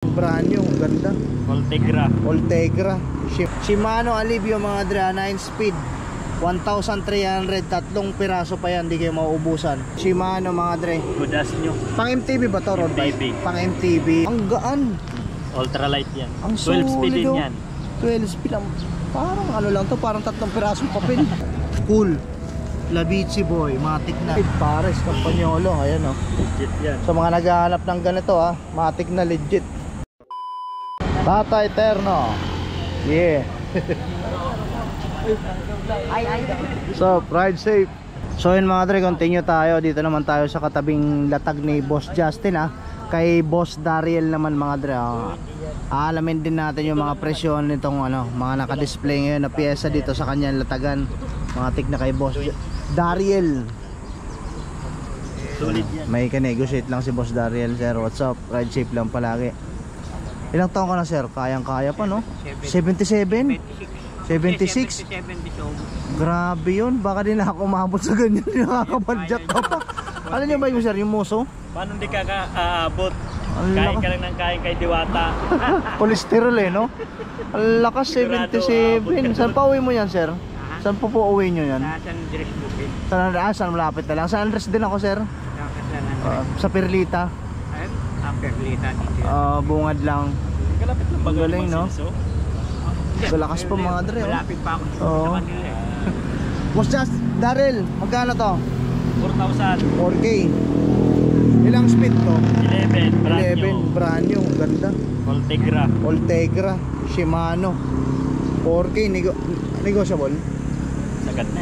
Brand new, ganda. Ultegra. Shimano Alivio mga dre, 9 speed. 1,300, tatlong piraso pa yan, di kayo mauubusan. Shimano mga dre. Good as nyo. Pang MTB ba to, road bike? MTB. Pang MTB. Ang gaan. Ultralight yan. Ang 12 speed din yan. 12 speed lang. Parang ano lang to, parang tatlong pirasong papel. Cool. Labici boy, matik na. Pares, Campagnolo, ayan o. Legit yan. Sa mga naghahanap ng ganito matik na legit. Tata Eterno. Yeah. So, ride safe. So yun mga dre, continue tayo. Dito naman tayo sa katabing latag ni Boss Justin kay Boss Dariel naman mga dre. Alamin din natin yung mga presyon nitong mga naka-display ngayon na piyesa dito sa kanyang latagan. Mga tik na kay Boss Dariel. Solid yan. May ka-negotiate lang si Boss Dariel. Sir, what's up? Ride safe lang palagi. Ilang taon ka na sir? Kayang-kaya pa no? 77? 76? Grabe yun. Baka din ako umabot sa ganyan. Nakakapadjak ka pa. Alam niyo ba yung sir, yung muso? Paano hindi ka aabot? Kain ka lang ng kain kay Diwata. Cholesterol no? Ang lakas, 77. Saan pa uwi mo yan sir? Saan po uwi nyo yan? San Andres Bukid. Saan malapit na lang? Sa Andres din ako sir. Sa Perlita. Perlita dito. Bungad lang. Kalapit lang ba Galing no? Galakas pa mga dre. Malapit pa ako sa kanila. Boss Just, Daryl, magkano to? 4,000. 4K. Ilang speed to? 11. Brand 11, new. brand new, ganda. Ultegra, Shimano. 4K, negotiable.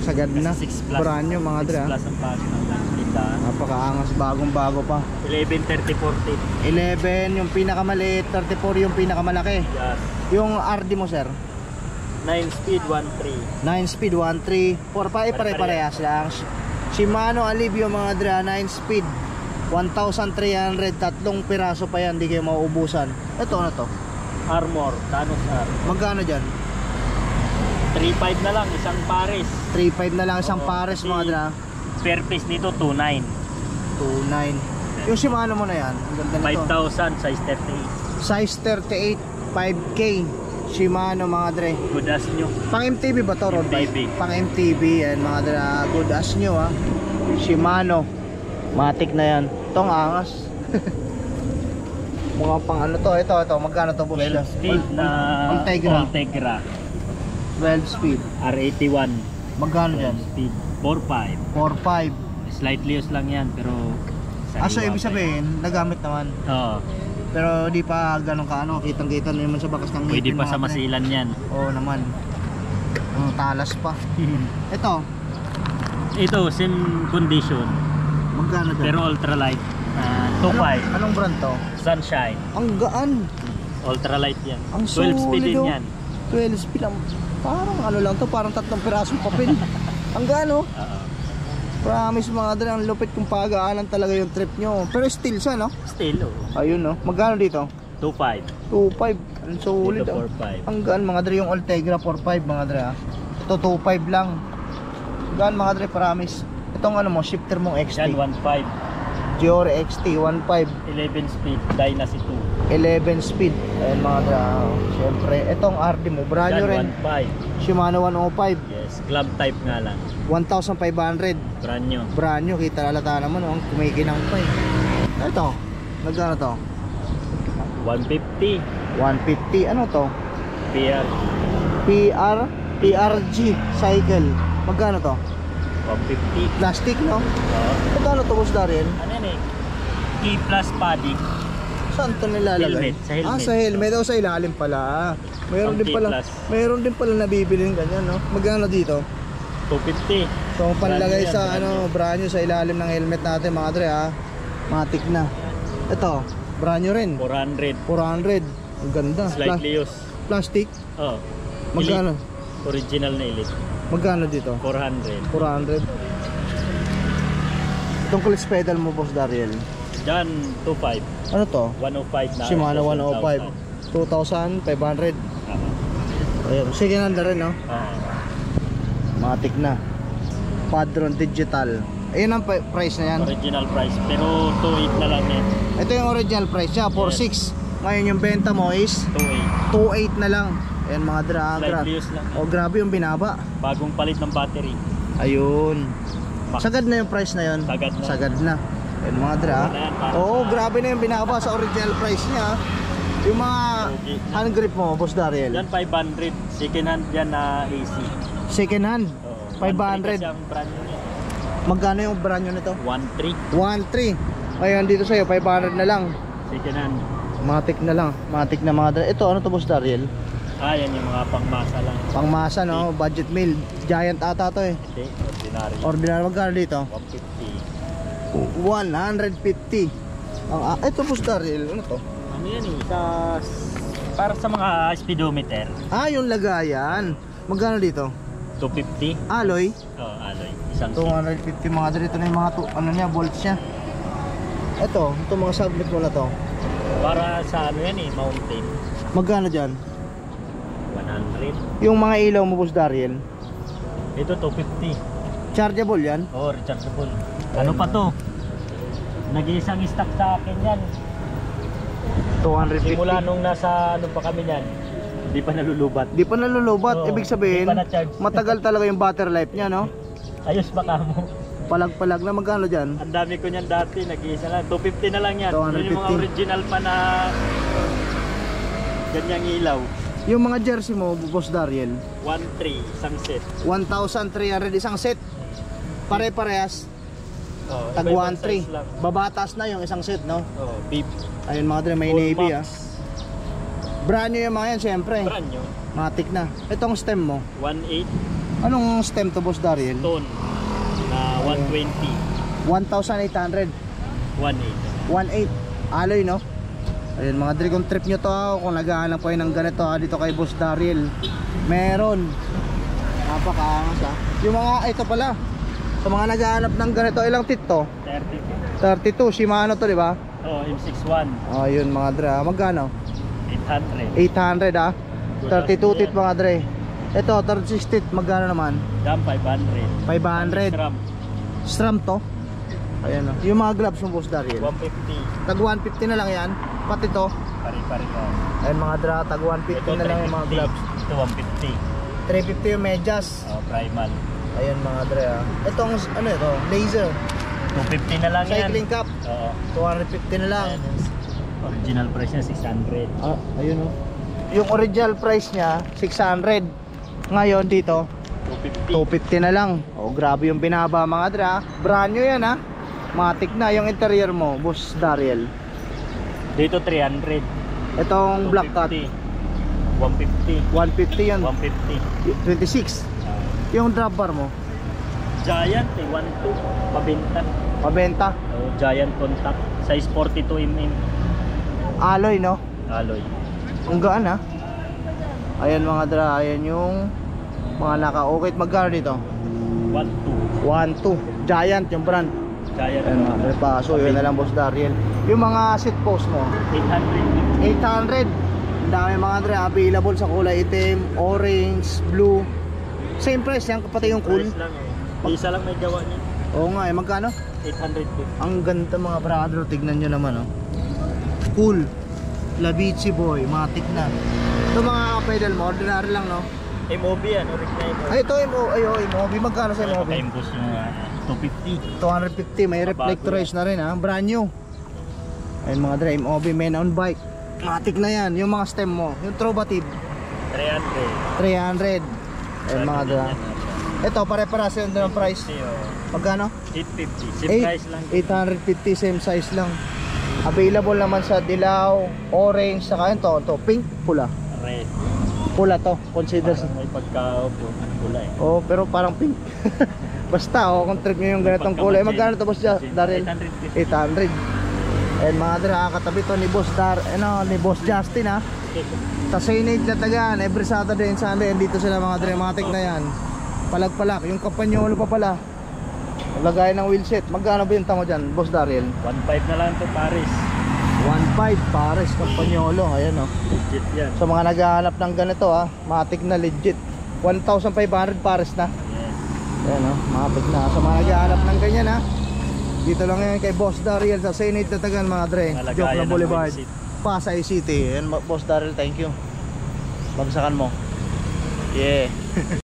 Sagad na. 6 plus. Brand new mga dre. 6 plus ang pass ng tindahan. Napakaangas, bagong-bago pa. 11, 30, 40. 11 yung pinakamaliit, 34 yung pinakamalaki. Yes. Yung RD mo sir? 9 speed, 1.3. 9 speed, 1.3. Pare-parehas lang. Shimano Alivio mga dre, 9 speed. 1,300, tatlong piraso pa yan, di kayo mauubusan. Ito ano to? Armor, Thanos R. Magkano dyan? 3.5 na lang, isang pares. 3.5 na lang isang pares mga dre. Per piece nito, 2.9. 2.9. Yung Shimano mo na yan, ang ganda nito. 5,000, size 38. Size 38, 5K. Shimano mga dre. Good as nyo. Pang MTB ba to road bike? MTB. Pang MTB yan mga dre. Good as nyo Shimano. Matik na yan. Itong angas. Mga pang ano to. Ito. Magkano to boss? 12 speed na Ultegra. 12 speed. R81. Magkano dyan? Speed 4.5. 4.5. Slightly used lang yan pero So ibig sabihin nagamit naman. Oo. Pero di pa ganun ka kitang-kita naman sa bakas ng ngipin. Pwede pa sa masilan yan. Oo naman. Talas pa. Ito same condition Magkano dyan? pero ultralight. 2.5. Anong brand to? Sunshine. Ang gaan. Ultralight yan. Ang 12 speed solid, din yan. 12 speed lang. Parang ano lang to, parang tatlong pirasong papel. Ang gaano? Promise mga dre, ang lupit kung pag-aalan talaga yung trip nyo. Pero still siya no? Still Ayun no. Magkano dito? 2.5. 2.5. Ang solid Dito 4.5. Ang gaan mga dre, yung Ultegra 4.5 mga dre Ito 2.5 lang. Gaan mga dre, promise. Itong ano mo, shifter mong XT. Yan 1.5. Giore XT 1.5. 11 speed. Dynasty 2. 11 speed. Ayun mga dre. Siyempre, itong RD mo, brand new rin. 1.5. Shimano 105. Yes, club type nga lang. 1,500. Brand new. Brand new, kita lalata naman ang kumikinang pa Ito, magkano to? 150. 150, ano to? PR. PRG cycle. Magkano to? 150. Plastic no? Magkano to boss Daryl? Ano yan Key plus padding. Saan to nilalagay? Helmet, sa helmet. Sa helmet o sa ilalim pala. Mayroon din pala. Plus. Mayroon din pala nabibilin ganyan no? Magkano dito? 250. So panlagay Brand sa new yan, brand new sa ilalim ng helmet natin mga dre Matik na. Ito, brand new rin. 400. 400. Ang ganda. Slightly used. Plastic. Oh. Magkano? Elite. Original na elite. Magkano dito? 400. 400. Itong clutch pedal mo boss Daryl. Diyan 25. Ano to? 105 na. Shimano 105. 2,500. Ayun, sige na rin no? Matik na. Padron Digital. Ayun ang price na yan. Original price. Pero 2.8 na lang yan. Ito yung original price niya, 4.6. Ngayon yung benta mo is 2.8. 2.8 na lang. Ayan mga dra. Slightly used lang. Oh, grabe yung binaba. Bagong palit ng battery. Ayun. Max. Sagad na yung price na yun. Sagad na. Sagad na. Ayan mga dra. Wala yan, para Oo, sa- grabe na yung binaba sa original price niya. Yung mga Okay. hand grip mo, Boss Dariel. Yan 500. Second hand yan na AC. Second hand. Oo, 500. 1.3 kasi ang brand new niya. Magkano yung brand nyo nito? 1.3. 1.3. Ayan dito sa'yo, 500 na lang. Second hand. Matic na lang. Matic na mga dra. Ito, ano to Boss Dariel? Yan yung mga pangmasa lang. Pangmasa no, budget meal. Giant ata to eh. Hindi, ordinary. Ordinary magkano dito? 150. 150. Ito Boss Dariel, ano to? Ano yan eh? Para sa mga speedometer. Yung lagayan. Magkano dito? 250. Alloy. Alloy. Isang 250 mga dra. Ito na yung mga ano niya, bolts niya. Ito mga submit mo na to. Para sa ano yan eh, mountain. Magkano dyan? 100. Yung mga ilaw mo Boss Dariel. Ito 250. Chargeable yan? Rechargeable. Ano pa to? Nag-iisang stock sa akin yan. 250. Simula nung nasa ano pa kami yan. Hindi pa nalulubat. Di pa nalulubat. Oo, Ibig sabihin, di pa na-charge. matagal talaga yung battery life niya, no? Ayos pa ka mo. Palag-palag na magkano dyan? Ang dami ko niyan dati. Nag-iisa lang. 250 na lang yan. Yun yung mga 250. original pa na ganyang ilaw. Yung mga jersey mo, Boss Dariel, 1.3 isang set. 1,300 isang set. Pare-parehas. Tag Iba-ibang size 1,300. lang. Babatas na yung isang set, no? Beep. Ayun mga dre, may Full navy max. Brand new yung mga yan, syempre. Brand new. Matic na. Itong stem mo. 1.8 Anong stem to, Boss Dariel? ton na 120. 1,800. 1.8. 1.8. Alloy, no? Ayun mga dre, kung trip nyo to, kung naghahanap kayo ng ganito dito kay Boss Dariel, meron. Napakaangas Yung mga, ito pala, sa mga naghahanap ng ganito, ilang tit to? 30. 32, Shimano to, di ba? M61. Ayun mga dre, magkano? 800. 800 32 tit mga dre. Ito 36 tit, magkano naman? Dam 500. 500. Gram SRAM to. Ayan yung mga gloves mo Boss Dariel. 150. Tag 150 na lang yan. Pati to. Pari-pari ka. Ayun mga dre, tag 150 na lang yung mga gloves. Ito 150. 350 yung medyas. Primal. Ayun mga dre. Itong ano ito, laser. 250 na lang yan. Cycling cap. Oo. 250 na lang. Original price niya 600. Ayun oh. Yung original price niya 600. Ngayon dito 250. 250 na lang. Oh, grabe yung binaba mga dra. Brand new yan ha. Matic na yung interior mo, Boss Dariel. Dito 300. Itong black cut 150. 150 yun. 150. 26. Yung drop bar mo, Giant 12. Pabenta. pabenta. Giant contact. Size 42 mm. Alloy no. Alloy. Ang gaan ha. Ayan mga dra, ayan yung mga naka-okay. Magkano dito? 12. 1.2. Giant yung brand. Giant. Ayan mga dra, paso yun na lang Boss Dariel. Yung mga seat post mo 800. 800. Ang dami mga dre, available sa kulay itim, orange, blue. Same price yan, pati yung cool. Price lang Isa lang may gawa niya. Oo nga magkano? 850. Ang ganda mga brother, tignan nyo naman oh. Cool. Labici boy, matik na. Ito mga pedal mo, ordinary lang no? MOB yan, original MOB. Ay ito MOB, magkano sa MOB? Paka-impose yung 250. 250, may reflectorize na rin ha, brand new. Ayun mga dre, MOB men on bike. Matik na yan, yung mga stem mo. Yung Trovative 300. 300. Ayun mga dre. Ito pare-paras yun ng price. Magkano? 850. Same price lang. 850, same size lang. Available naman sa dilaw, orange, saka ito, pink, pula. Red. Pula to, consider. Parang may pagka-upo. Pula eh. Oh, pero parang pink. Basta kung trip nyo yung ganitong kulay. Magkano to Boss Darrell? 850. 800. And mga dre, katabi to ni ni Boss Justin ha. Sa Sainage na Tagan, every Saturday and Sunday, dito sila mga dramatic na yan. Palag-palak, yung kapanyolo pa pala. Lagay ng wheelset. Magkano binta mo dyan, Boss Darrell? 1.5 na lang to Paris. 1.5 Pares Campagnolo. Ayan oh. Legit yan. So mga naghahanap ng ganito matik na legit. 1,500 Pares na. Yes. Ayan oh, matik na. So mga naghahanap ng ganyan dito lang yan kay Boss Darrell sa Sainage na Tagan mga dre. Nalagayan Joke na ng Boulevard. wheelset. Pasay City. And Boss Daryl, thank you. Bagsakan mo. Yeah.